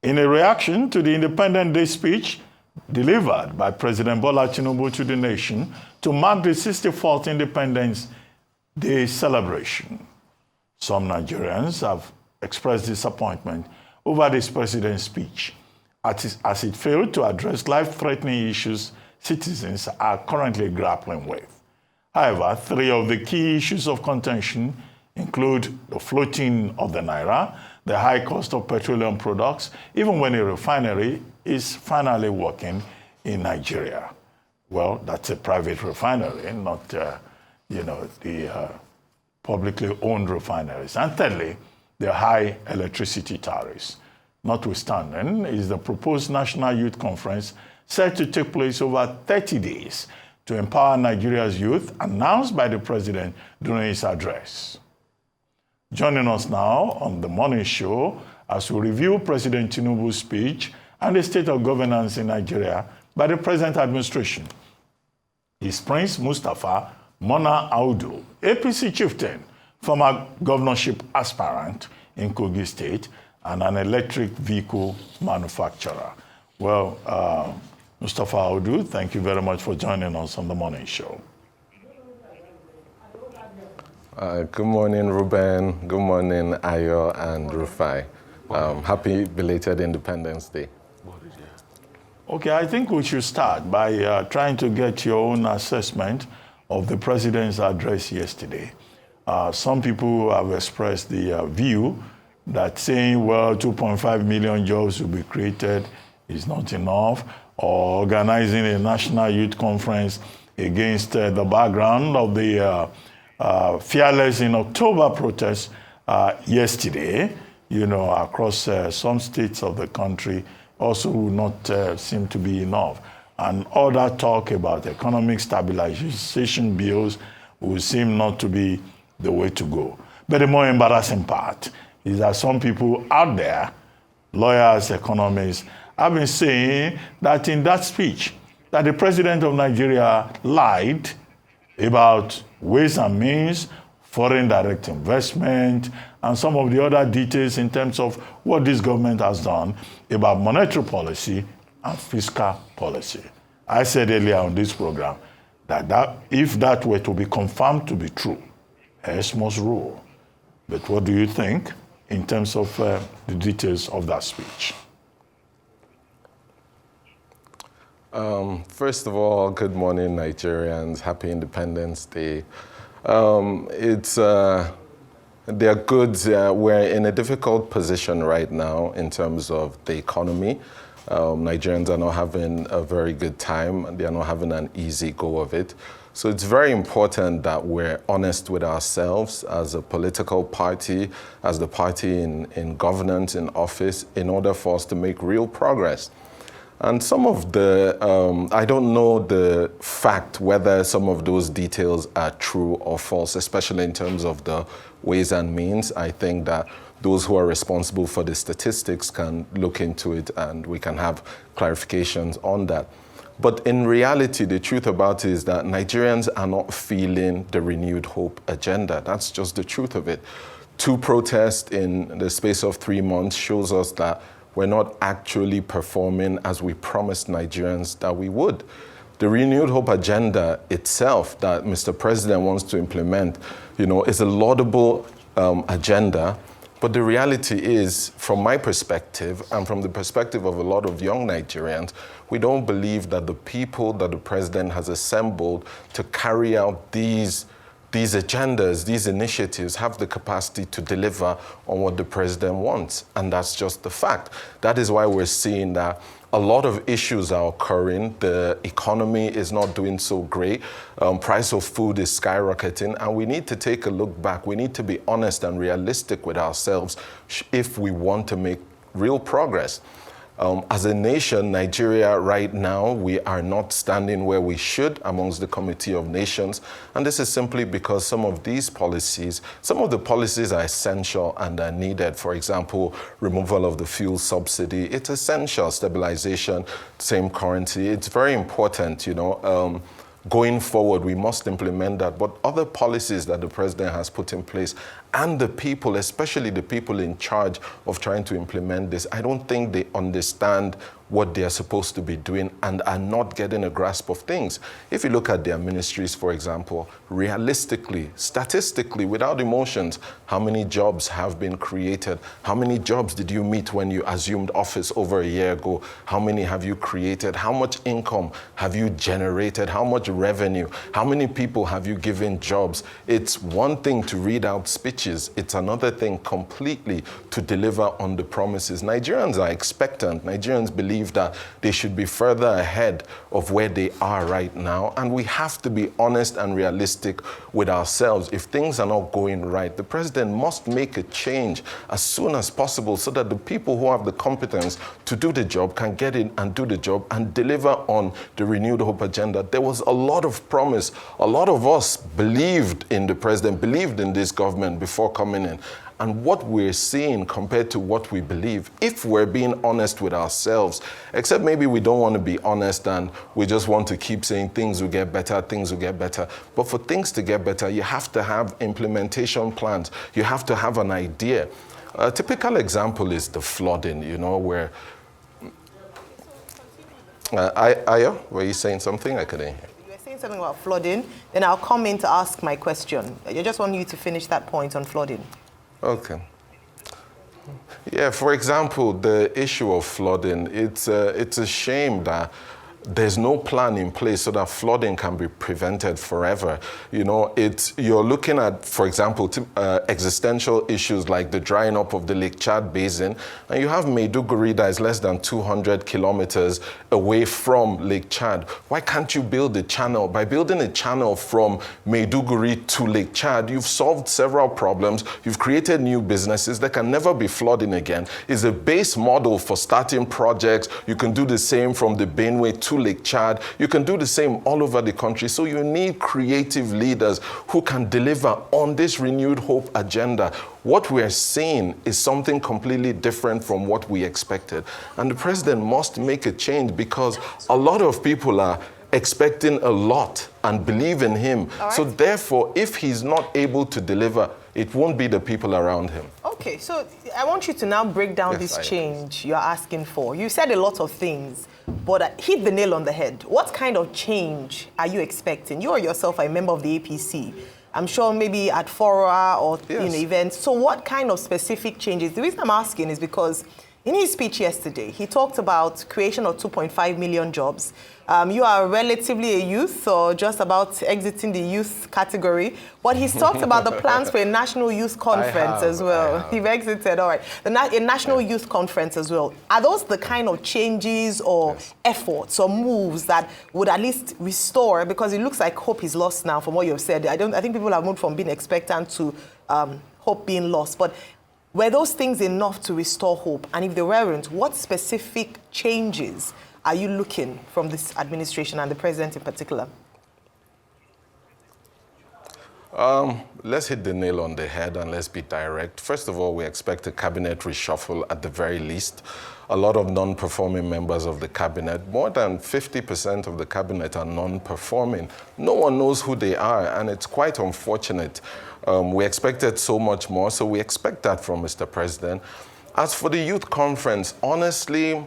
In a reaction to the Independence Day speech delivered by President Bola Tinubu to the nation to mark the 64th Independence Day celebration, some Nigerians have expressed disappointment over this president's speech as it failed to address life-threatening issues citizens are currently grappling with. However, three of the key issues of contention include the floating of the naira, the high cost of petroleum products, even when a refinery is finally working in Nigeria. Well, that's a private refinery, not the publicly owned refineries. And thirdly, the high electricity tariffs. Notwithstanding is the proposed National Youth Conference set to take place over 30 days to empower Nigeria's youth, announced by the president during his address. Joining us now on the morning show as we review President Tinubu's speech and the state of governance in Nigeria by the present administration is Prince Mustapha Mona Audu, APC Chieftain, former governorship aspirant in Kogi State, and an electric vehicle manufacturer. Well, Mustapha Audu, thank you very much for joining us on the morning show. Good morning, Ruben. Good morning, Ayo and Rufai. Happy belated Independence Day. Okay, I think we should start by trying to get your own assessment of the president's address yesterday. Some people have expressed the view that saying, well, 2.5 million jobs will be created is not enough, or organizing a national youth conference against the background of the Fearless in October protests yesterday, across some states of the country also will not seem to be enough. And all that talk about economic stabilization bills will seem not to be the way to go. But the more embarrassing part is that some people out there, lawyers, economists, have been saying that in that speech, that the president of Nigeria lied about ways and means, foreign direct investment, and some of the other details in terms of what this government has done about monetary policy and fiscal policy. I said earlier on this program that if that were to be confirmed to be true, S must rule. But what do you think in terms of the details of that speech? First of all, good morning, Nigerians. Happy Independence Day. They're good. We're in a difficult position right now in terms of the economy. Nigerians are not having a very good time. They are not having an easy go of it. So it's very important that we're honest with ourselves as a political party, as the party in governance, in office, in order for us to make real progress. And some of the, I don't know the fact whether some of those details are true or false, especially in terms of the ways and means. I think that those who are responsible for the statistics can look into it and we can have clarifications on that. But in reality, the truth about it is that Nigerians are not feeling the renewed hope agenda. That's just the truth of it. 2 protests in the space of 3 months shows us that we're not actually performing as we promised Nigerians that we would. The renewed hope agenda itself that Mr. President wants to implement, is a laudable agenda. But the reality is, from my perspective and from the perspective of a lot of young Nigerians, we don't believe that the people that the president has assembled to carry out these agendas, these initiatives have the capacity to deliver on what the president wants. And that's just the fact. That is why we're seeing that a lot of issues are occurring. The economy is not doing so great. Price of food is skyrocketing. And we need to take a look back. We need to be honest and realistic with ourselves if we want to make real progress. As a nation, Nigeria right now, we are not standing where we should amongst the Committee of Nations. And this is simply because some of the policies are essential and are needed. For example, removal of the fuel subsidy. It's essential. Stabilization, same currency. It's very important, Going forward, we must implement that. But other policies that the president has put in place and the people, especially the people in charge of trying to implement this, I don't think they understand what they're supposed to be doing and are not getting a grasp of things. If you look at their ministries, for example, realistically, statistically, without emotions, how many jobs have been created? How many jobs did you meet when you assumed office over a year ago? How many have you created? How much income have you generated? How much revenue? How many people have you given jobs? It's one thing to read out speeches. It's another thing completely to deliver on the promises. Nigerians are expectant. Nigerians believe that they should be further ahead of where they are right now. And we have to be honest and realistic with ourselves. If things are not going right, the president must make a change as soon as possible so that the people who have the competence to do the job can get in and do the job and deliver on the renewed hope agenda. There was a lot of promise. A lot of us believed in the president, believed in this government before coming in. And what we're seeing compared to what we believe, if we're being honest with ourselves, except maybe we don't want to be honest and we just want to keep saying things will get better, things will get better. But for things to get better, you have to have implementation plans. You have to have an idea. A typical example is the flooding, you know, where... Aya, were you saying something? I couldn't hear. You were saying something about flooding, then I'll come in to ask my question. I just want you to finish that point on flooding. Okay. Yeah, for example, the issue of flooding, it's a shame that there's no plan in place so that flooding can be prevented forever. You know, you're looking at, for example, existential issues like the drying up of the Lake Chad Basin, and you have Maiduguri that is less than 200 kilometers away from Lake Chad. Why can't you build a channel? By building a channel from Maiduguri to Lake Chad, you've solved several problems. You've created new businesses. There can never be flooding again. It's a base model for starting projects. You can do the same from the Benue to Lake Chad. You can do the same all over the country. So you need creative leaders who can deliver on this renewed hope agenda. What we're seeing is something completely different from what we expected. And the president must make a change because a lot of people are expecting a lot and believe in him. Right. So therefore, if he's not able to deliver, it won't be the people around him. Okay, so I want you to now break down this change you're asking for. You said a lot of things, but hit the nail on the head. What kind of change are you expecting? You yourself are a member of the APC. I'm sure maybe at fora or events. So what kind of specific changes? The reason I'm asking is because in his speech yesterday, he talked about creation of 2.5 million jobs. You are relatively a youth or just about exiting the youth category, but he's talked about the plans for a national youth conference as well. You've exited, all right. A national youth conference as well. Are those the kind of changes or efforts or moves that would at least restore, because it looks like hope is lost now from what you've said. I think people have moved from being expectant to hope being lost. But were those things enough to restore hope? And if they weren't, what specific changes are you looking from this administration and the president in particular? Let's hit the nail on the head and let's be direct. First of all, we expect a cabinet reshuffle at the very least. A lot of non-performing members of the cabinet, more than 50% of the cabinet are non-performing. No one knows who they are, and it's quite unfortunate. We expected so much more, so we expect that from Mr. President. As for the youth conference, honestly,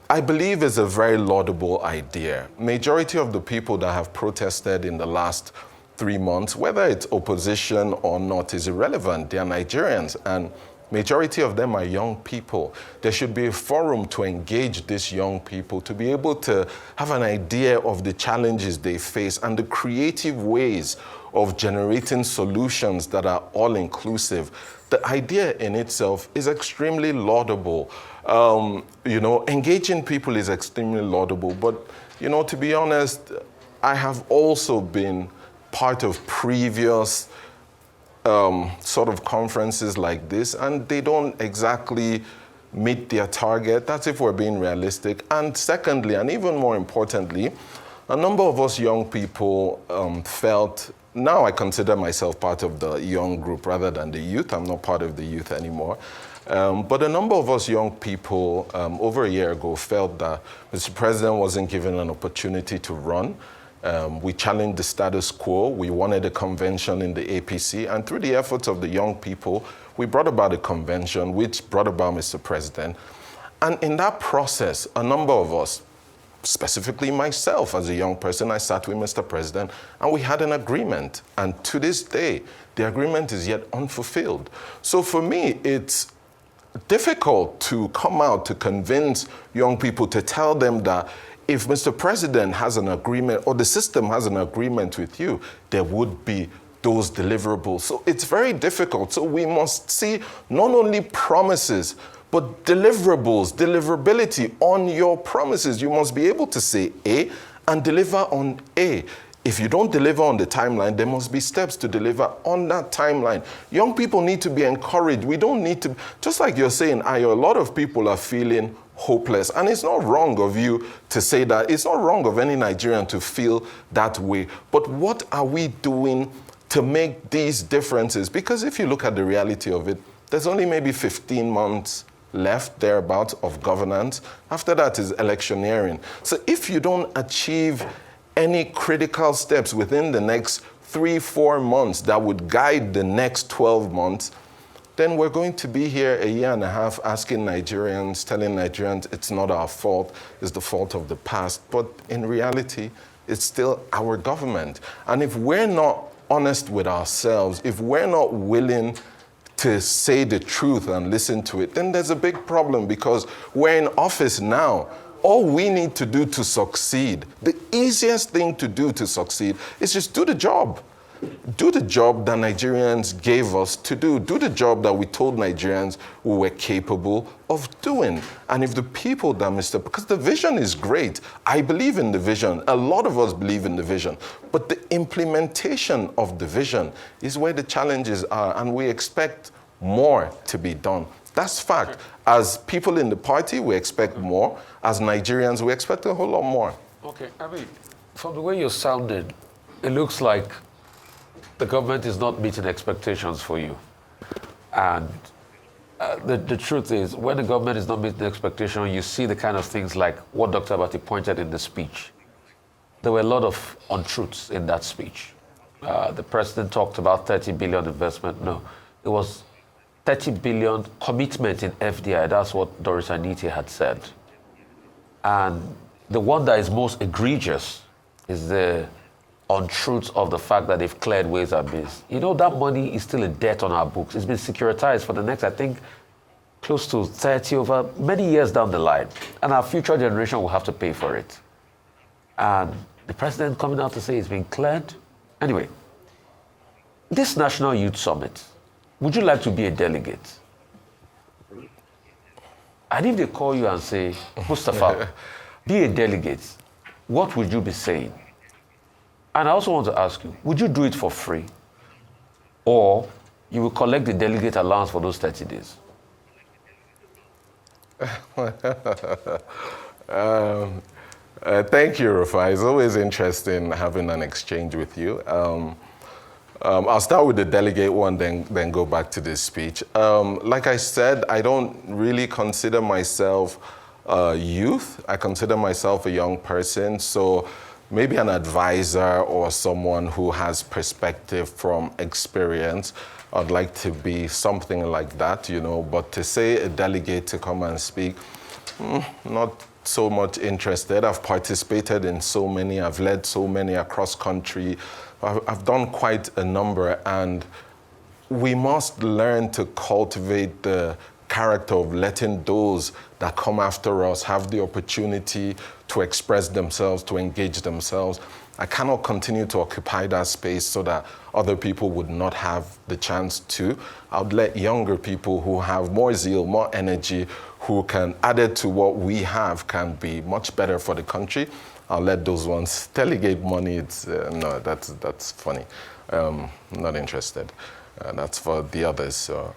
I believe it's a very laudable idea. Majority of the people that have protested in the last 3 months, whether it's opposition or not, is irrelevant. They are Nigerians, and majority of them are young people. There should be a forum to engage these young people, to be able to have an idea of the challenges they face and the creative ways of generating solutions that are all-inclusive. The idea in itself is extremely laudable. You know, engaging people is extremely laudable, but, you know, to be honest, I have also been part of previous sort of conferences like this, and they don't exactly meet their target. That's if we're being realistic. And secondly, and even more importantly, a number of us young people felt, now I consider myself part of the young group rather than the youth. I'm not part of the youth anymore. But a number of us young people over a year ago felt that Mr. President wasn't given an opportunity to run. We challenged the status quo. We wanted a convention in the APC. And through the efforts of the young people, we brought about a convention, which brought about Mr. President. And in that process, a number of us, specifically myself as a young person, I sat with Mr. President and we had an agreement. And to this day, the agreement is yet unfulfilled. So for me, it's difficult to come out to convince young people, to tell them that if Mr. President has an agreement or the system has an agreement with you, there would be those deliverables. So it's very difficult. So we must see not only promises, but deliverables, deliverability on your promises. You must be able to say A and deliver on A. If you don't deliver on the timeline, there must be steps to deliver on that timeline. Young people need to be encouraged. We don't need to, just like you're saying, Ayo, a lot of people are feeling hopeless. And it's not wrong of you to say that. It's not wrong of any Nigerian to feel that way. But what are we doing to make these differences? Because if you look at the reality of it, there's only maybe 15 months left thereabouts of governance. After that is electioneering. So if you don't achieve any critical steps within the next 3-4 months that would guide the next 12 months, then we're going to be here a year and a half asking Nigerians, telling Nigerians it's not our fault, it's the fault of the past. But in reality, it's still our government. And if we're not honest with ourselves, if we're not willing to say the truth and listen to it, then there's a big problem, because we're in office now. All we need to do to succeed, the easiest thing to do to succeed is just do the job. Do the job that Nigerians gave us to do. Do the job that we told Nigerians we were capable of doing. And if the people that because the vision is great. I believe in the vision. A lot of us believe in the vision. But the implementation of the vision is where the challenges are, and we expect more to be done. That's fact. As people in the party, we expect more. As Nigerians, we expect a whole lot more. Okay, I mean, from the way you're sounding, it looks like the government is not meeting expectations for you. And the truth is, when the government is not meeting expectations, you see the kind of things like what Dr. Abati pointed in the speech. There were a lot of untruths in that speech. The president talked about 30 billion investment. No, it was 30 billion commitment in FDI. That's what Doris Aniti had said. And the one that is most egregious is the untruths of the fact that they've cleared Ways and Means. You know, that money is still a debt on our books. It's been securitized for the next, I think, close to 30 over many years down the line. And our future generation will have to pay for it. And the president coming out to say it's been cleared. Anyway, this National Youth Summit, would you like to be a delegate? And if they call you and say, Mustapha, be a delegate, what would you be saying? And I also want to ask you, would you do it for free? Or you will collect the delegate allowance for those 30 days? Thank you, Rufai. It's always interesting having an exchange with you. I'll start with the delegate one, then go back to this speech. Like I said, I don't really consider myself youth. I consider myself a young person. So maybe an advisor or someone who has perspective from experience. I'd like to be something like that, you know. But to say a delegate to come and speak, not so much interested. I've participated in so many. I've led so many across country. I've done quite a number, and we must learn to cultivate the character of letting those that come after us have the opportunity to express themselves, to engage themselves. I cannot continue to occupy that space so that other people would not have the chance to. I would let younger people who have more zeal, more energy, who can, added to what we have, can be much better for the country. I'll let those ones delegate money. It's no, that's funny. Not interested. That's for the others. So.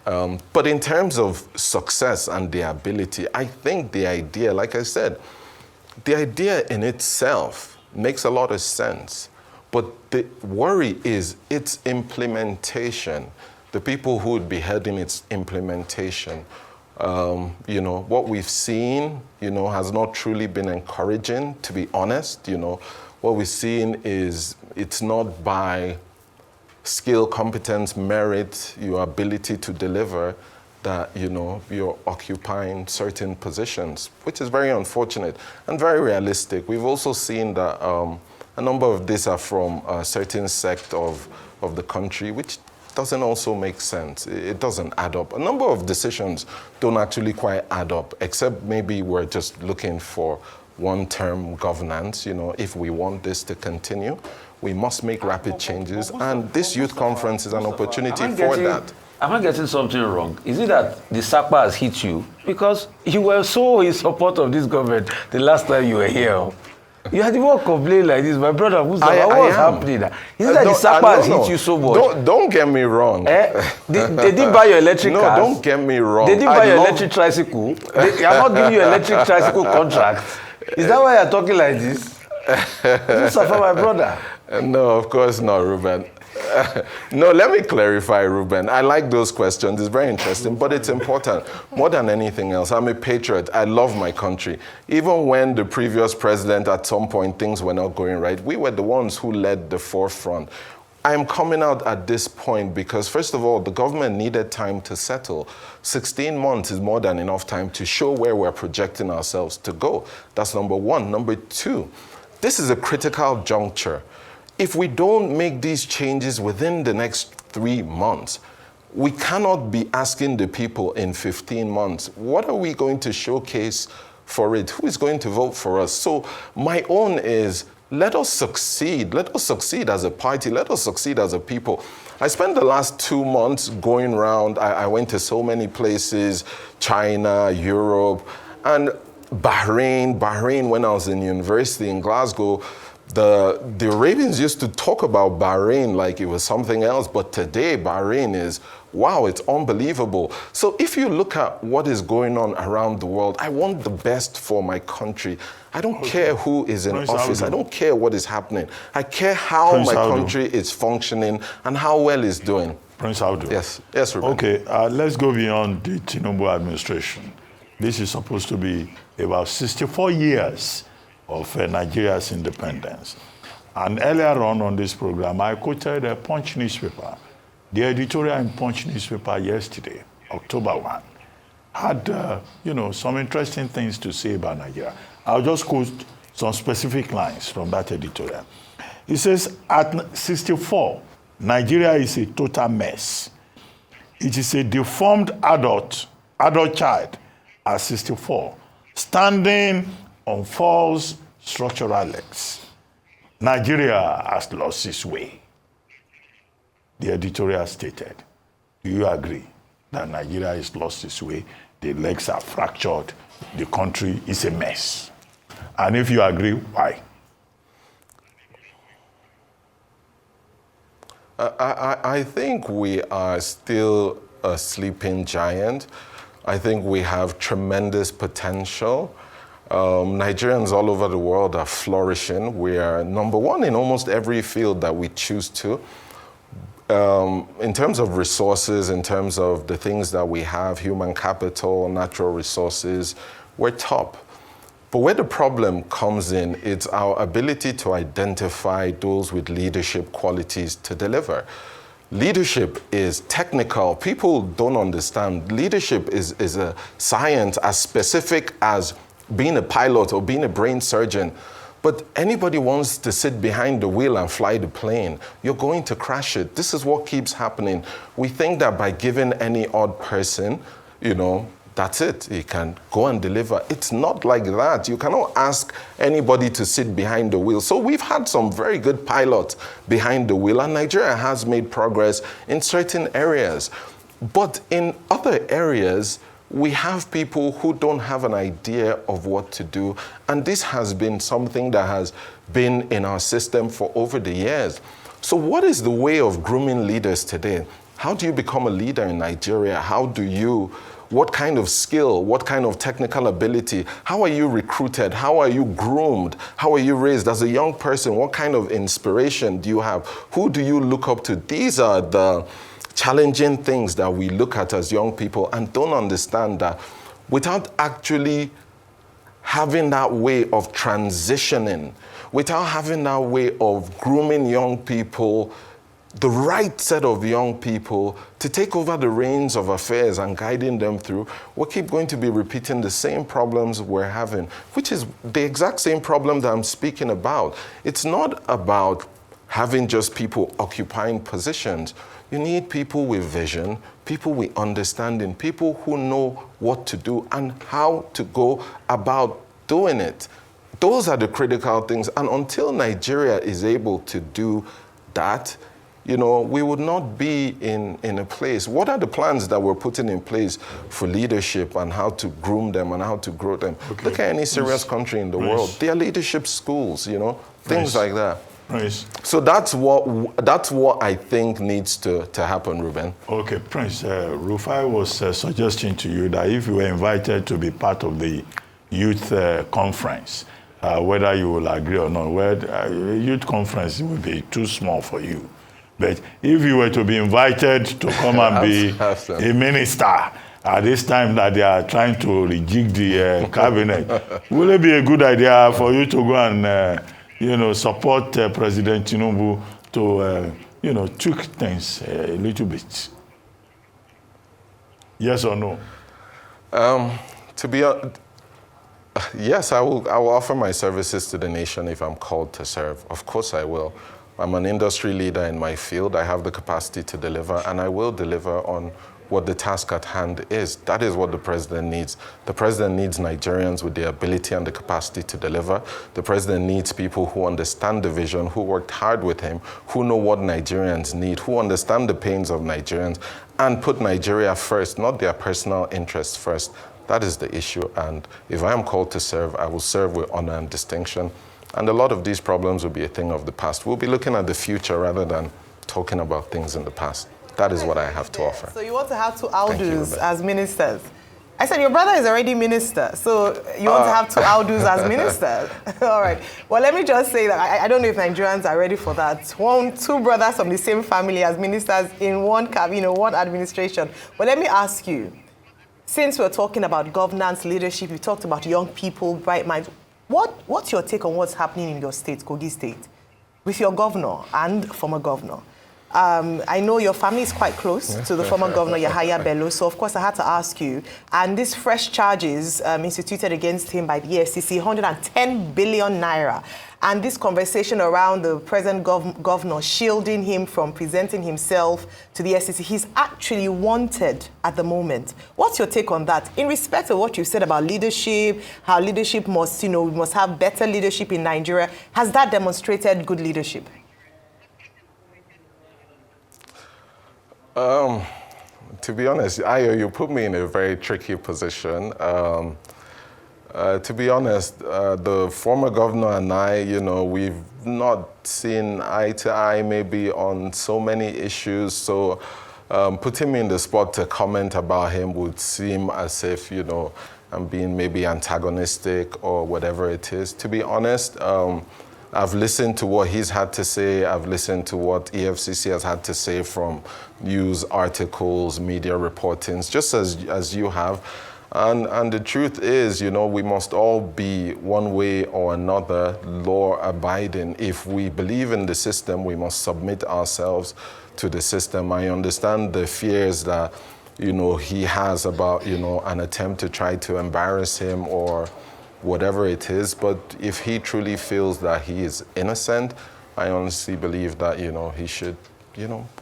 But in terms of success and the ability, I think the idea, like I said, the idea in itself makes a lot of sense. But the worry is its implementation. The people who would be heading its implementation. You know, what we've seen, you know, has not truly been encouraging, to be honest. You know, what we're seeing is it's not by skill, competence, merit, your ability to deliver that, you're occupying certain positions, which is very unfortunate and very realistic. We've also seen that a number of these are from a certain sect of the country, which doesn't also make sense. It doesn't add up. A number of decisions don't actually quite add up, except maybe we're just looking for one-term governance. If we want this to continue, we must make rapid changes, and this youth conference is an opportunity for that. Am I getting something wrong? Is it that the SAPA has hit you? Because you were so in support of this government the last time you were here. You had even complained like this, my brother Mustapha. What's happening? Is it that the SAPA has hit you so much? Don't get me wrong. They didn't buy your electric cars. No, don't get me wrong. They didn't buy your electric tricycle. They are not giving you electric tricycle contract. Is that why you're talking like this? Mustapha, my brother. No, of course not, Ruben. No, let me clarify, Ruben. I like those questions. It's very interesting, but it's important. More than anything else, I'm a patriot. I love my country. Even when the previous president, at some point, things were not going right, we were the ones who led the forefront. I'm coming out at this point because, first of all, the government needed time to settle. 16 months is more than enough time to show where we're projecting ourselves to go. That's number one. Number two, this is a critical juncture. If we don't make these changes within the next 3 months, we cannot be asking the people in 15 months, what are we going to showcase for it? Who is going to vote for us? So my own is, let us succeed. Let us succeed as a party. Let us succeed as a people. I spent the last 2 months going around. I went to so many places, China, Europe, and Bahrain, when I was in university in Glasgow, the Arabians used to talk about Bahrain like it was something else, but today Bahrain is, wow, it's unbelievable. So if you look at what is going on around the world, I want the best for my country. I don't care who is in office. I don't care what is happening. I care how my country is functioning and how well it's doing. Prince Audu. Yes, Ruben. Okay, let's go beyond the Tinubu administration. This is supposed to be about 64 years of Nigeria's independence. And earlier on this program, I quoted a Punch newspaper. The editorial in Punch newspaper yesterday, October 1, had some interesting things to say about Nigeria. I'll just quote some specific lines from that editorial. It says, at 64, Nigeria is a total mess. It is a deformed adult child at 64, standing on false structural legs. Nigeria has lost its way. The editorial stated. Do you agree that Nigeria has lost its way? The legs are fractured. The country is a mess. And if you agree, why? I think we are still a sleeping giant. I think we have tremendous potential. Nigerians all over the world are flourishing. We are number one in almost every field that we choose to. In terms of resources, in terms of the things that we have, human capital, natural resources, we're top. But where the problem comes in, it's our ability to identify those with leadership qualities to deliver. Leadership is technical. People don't understand. Leadership is a science as specific as being a pilot or being a brain surgeon. But anybody wants to sit behind the wheel and fly the plane, you're going to crash it. This is what keeps happening. We think that by giving any odd person, that's it. He can go and deliver. It's not like that. You cannot ask anybody to sit behind the wheel. So we've had some very good pilots behind the wheel, and Nigeria has made progress in certain areas. But in other areas, we have people who don't have an idea of what to do. And this has been something that has been in our system for over the years. So what is the way of grooming leaders today? How do you become a leader in Nigeria? What kind of skill, what kind of technical ability? How are you recruited? How are you groomed? How are you raised as a young person? What kind of inspiration do you have? Who do you look up to? These are the challenging things that we look at as young people and don't understand that without actually having that way of transitioning, without having that way of grooming young people, the right set of young people to take over the reins of affairs and guiding them through, we keep going to be repeating the same problems we're having, which is the exact same problem that I'm speaking about. It's not about having just people occupying positions. You need people with vision, people with understanding, people who know what to do and how to go about doing it. Those are the critical things. And until Nigeria is able to do that, you know, we would not be in a place. What are the plans that we're putting in place for leadership and how to groom them and how to grow them? Okay. Look at any serious country in the world. There are leadership schools, you know, things like that. Prince. So that's what I think needs to happen, Ruben. Okay, Prince, Rufai was suggesting to you that if you were invited to be part of the youth conference, whether you will agree or not, youth conference will be too small for you. But if you were to be invited to come and be a minister at this time that they are trying to rejig the cabinet, will it be a good idea for you to go and, you know, support President Tinubu to, you know, tweak things a little bit? Yes or no? To be yes, I will offer my services to the nation if I'm called to serve. Of course I will. I'm an industry leader in my field. I have the capacity to deliver, and I will deliver on what the task at hand is. That is what the president needs. The president needs Nigerians with the ability and the capacity to deliver. The president needs people who understand the vision, who worked hard with him, who know what Nigerians need, who understand the pains of Nigerians, and put Nigeria first, not their personal interests first. That is the issue, and if I am called to serve, I will serve with honor and distinction. And a lot of these problems will be a thing of the past. We'll be looking at the future rather than talking about things in the past. That is what I have to offer. So you want to have two Audus as ministers? I said your brother is already minister, so you want to have two Audus as ministers? All right. Well, let me just say that I don't know if Nigerians are ready for that. Two brothers from the same family as ministers in one cabinet, one administration. But let me ask you, since we're talking about governance, leadership, we talked about young people, bright minds. What's your take on what's happening in your state, Kogi State, with your governor and former governor? I know your family is quite close to the former governor, Yahaya Bello, so of course I had to ask you. And these fresh charges instituted against him by the EFCC, 110 billion naira. And this conversation around the present governor shielding him from presenting himself to the EFCC, he's actually wanted at the moment. What's your take on that? In respect of what you said about leadership, how leadership must, we must have better leadership in Nigeria, has that demonstrated good leadership? To be honest, Ayo, you put me in a very tricky position. To be honest, the former governor and I, we've not seen eye to eye maybe on so many issues. So putting me in the spot to comment about him would seem as if, I'm being maybe antagonistic or whatever it is. To be honest, I've listened to what he's had to say. I've listened to what EFCC has had to say from news articles, media reportings, just as you have. And the truth is, we must all be one way or another law-abiding. If we believe in the system, we must submit ourselves to the system. I understand the fears that, he has about, an attempt to try to embarrass him or whatever it is. But if he truly feels that he is innocent, I honestly believe that, he should,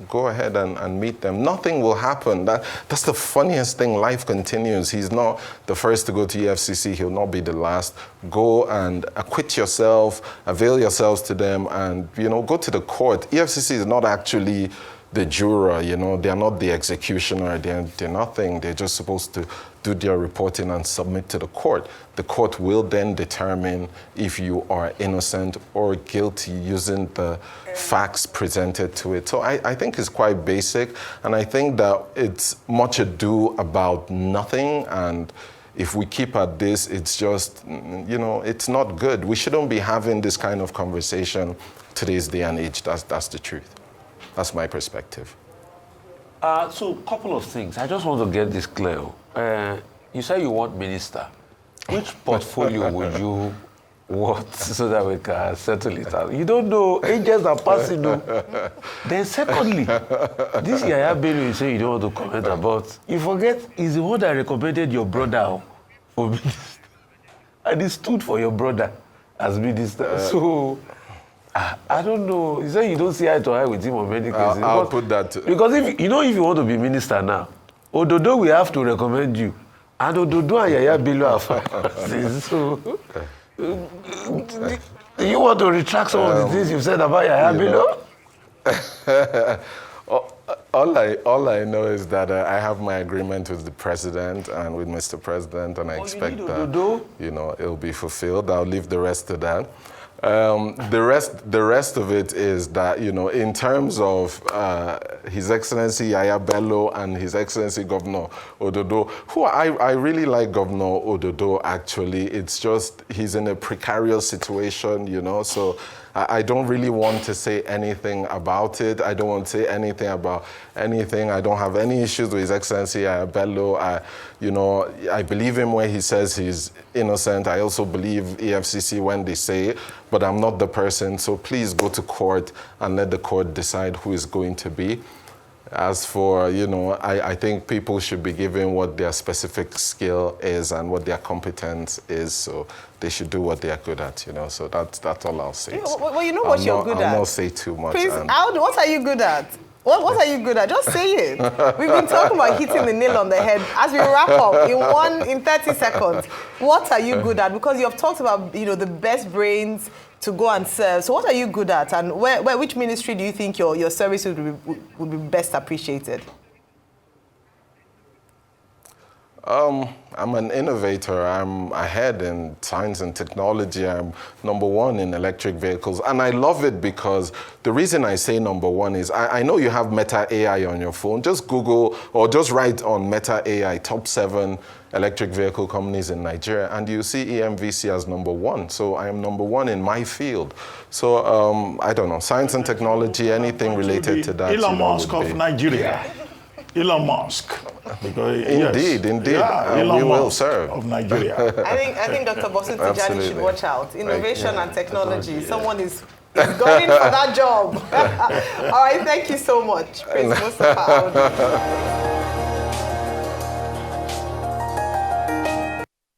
go ahead and meet them. Nothing will happen. That's the funniest thing. Life continues. He's not the first to go to EFCC. He'll not be the last. Go and acquit yourself, avail yourselves to them, and, go to the court. EFCC is not actually the juror, they're not the executioner, they're nothing. They're just supposed to do their reporting and submit to the court. The court will then determine if you are innocent or guilty using the facts presented to it. So I think it's quite basic, and I think that it's much ado about nothing, and if we keep at this, it's just, it's not good. We shouldn't be having this kind of conversation today's day and age. That's the truth. That's my perspective. So a couple of things. I just want to get this clear. You say you want minister. which portfolio would you want so that we can settle it out? You don't know. Agents are passing. No. Then secondly, this Yaya Bello you say you don't want to comment about, you forget he's the one that recommended your brother for minister. And he stood for your brother as minister. So, I don't know. You say you don't see eye to eye with him on many cases. I'll put that. Because if you want to be minister now, Ododo will have to recommend you. And Ododo and Yaya Bello are fine. So, you want to retract some of the things you've said about Yaya Bello? All I know is that I have my agreement with the president and with Mr. President, and I expect that it'll be fulfilled. I'll leave the rest to that. The rest of it is that in terms of His Excellency Yaya Bello and His Excellency Governor Ododo, who I really like Governor Ododo. Actually, it's just he's in a precarious situation, so. I don't really want to say anything about it. I don't want to say anything about anything. I don't have any issues with His Excellency Bello. I believe him when he says he's innocent. I also believe EFCC when they say it, but I'm not the person. So please go to court and let the court decide who is going to be. As for, I think people should be given what their specific skill is and what their competence is. So they should do what they are good at, So that's all I'll say. Well, you know what you're good at. I'll not say too much. Please, Audu, what are you good at? What are you good at? Just say it. We've been talking about hitting the nail on the head. As we wrap up in 30 seconds, what are you good at? Because you have talked about, the best brains to go and serve. So what are you good at? And which ministry do you think your service would be best appreciated? I'm an innovator. I'm ahead in science and technology. I'm #1 in electric vehicles. And I love it because the reason I say #1 is I know you have Meta AI on your phone. Just Google or just write on Meta AI, top 7 electric vehicle companies in Nigeria, and you see EMVC as #1. So I am #1 in my field. So I don't know, science and technology, anything related to that. Elon Musk of Nigeria. Elon Musk. Because, indeed. Yeah, we will serve. Of Nigeria. I think Dr. Bosu Tijani should watch out. Innovation and technology. Someone is going in for that job. All right, thank you so much. Prince Mustapha Audu.